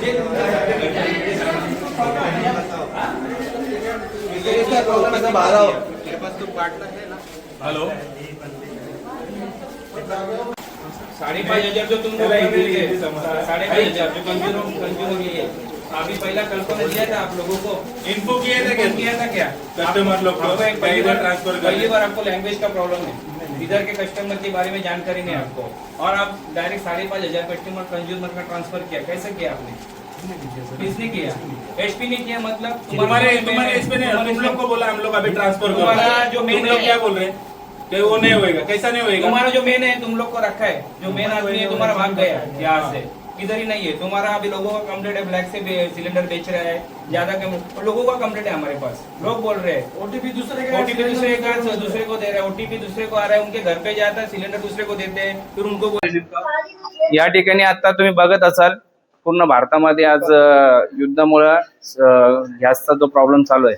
Hello 5,500 जो तुमको 5,500 जो कंज्यूमर लिए अभी पहला कल्पना दिया था आप लोगों को, इन्फो किया था क्या कस्टमर लोग को पहली बार ट्रांसफर पहली बार आपको लैंग्वेज का प्रॉब्लम है, इधर के कस्टमर के बारे में जानकारी नहीं आपको, और आप डायरेक्ट 5,500 कस्टमर कंज्यूमर का ट्रांसफर किया। कैसे किया आपने? किसने किया? एचपी ने किया। मतलब तुम्हारे एचपी ने तुम लोग को बोला हम लोग अभी ट्रांसफर करो। तुम्हारा जो मेन लोग क्या बोल रहे हैं कि वो नहीं होएगा, कैसा नहीं होएगा? तुम्हारा जो मेन है तुम लोग को रखा है, जो मेन आदमी है तुम्हारा भाग गया यहाँ से, इधर ही नहीं है तुम्हारा। अभी लोगों का कंप्लेंट है, ब्लैक से सिलेंडर बेच रहा है ज्यादा कम, लोगों का कंप्लेंट है हमारे पास। लोग बोल रहे हैं ओटीपी दूसरे को दे रहा है, ओटीपी दूसरे को आ रहा है, उनके घर पे जाता है, सिलेंडर दूसरे को देते हैं, फिर उनको। या ठिकाणी आता तुम्ही बघत असाल पूर्ण भारतामध्ये आज युद्धामुळे गॅसचा जो प्रॉब्लेम चालू आहे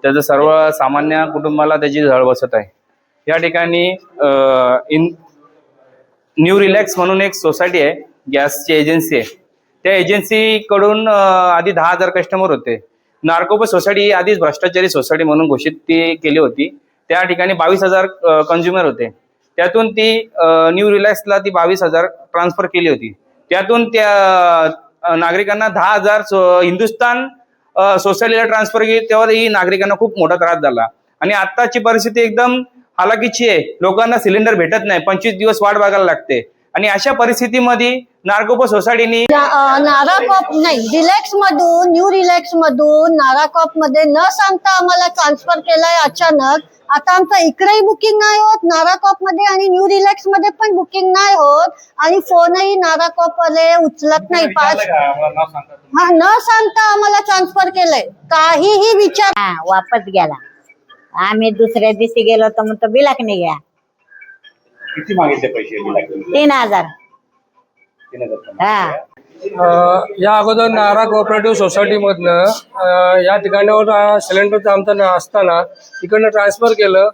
त्याचं सर्वसामान्य कुटुंबाला त्याची झळ बसत आहे। या ठिकाणी न्यू रिलॅक्स म्हणून एक सोसायटी आहे, गॅसची एजन्सी आहे, त्या एजन्सीकडून आधी 10,000 कस्टमर होते। नार्कोप सोसायटी आधीच भ्रष्टाचारी सोसायटी म्हणून घोषित ती केली होती, त्या ठिकाणी 22,000 कंझ्युमर होते, त्यातून ती न्यू रिलॅक्सला ती 22,000 ट्रान्सफर केली होती। त्यातून त्या नागरिकांना 10,000 हिंदुस्थान सोसायटीला ट्रान्सफर केली, तेव्हाही नागरिकांना खूप मोठा त्रास झाला। आणि आताची परिस्थिती एकदम हालाकीची आहे, लोकांना सिलेंडर भेटत नाही, 25 दिवस वाट बघायला लागते। आणि अशा परिस्थितीमध्ये नार्कोप सोसायटीनी नाराकॉप नाही, रिलॅक्स मधून न्यू रिलॅक्स मधून नाराकॉप मध्ये न सांगता आम्हाला ट्रान्सफर केलाय अचानक। आता आमचं इकडेही बुकिंग नाही होत नाराकॉप मध्ये, आणि न्यू रिलॅक्स मध्ये पण बुकिंग नाही होत, आणि फोनही नाराकॉप वाले उचलत नाही। न सांगता आम्हाला ट्रान्सफर केलंय, काहीही विचार वापस गेला। आम्ही दुसऱ्या दिवशी गेलो तर मग तो बिलाक नाही गया। किती मागितले पैसे? 3,000। या अगोदर नारा कोऑपरेटिव्ह सोसायटी मधनं या ठिकाणावर सिलेंडरचं आमचं असताना तिकडनं ट्रान्सफर केलं,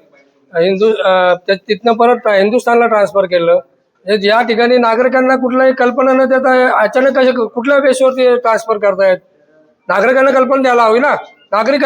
तिथनं परत हिंदुस्थानला ट्रान्सफर केलं। या ठिकाणी नागरिकांना कुठलाही कल्पना न देता अचानक कुठल्या बेसवरती ट्रान्सफर करतायत, नागरिकांना कल्पना द्यायला हवी ना। नागरिक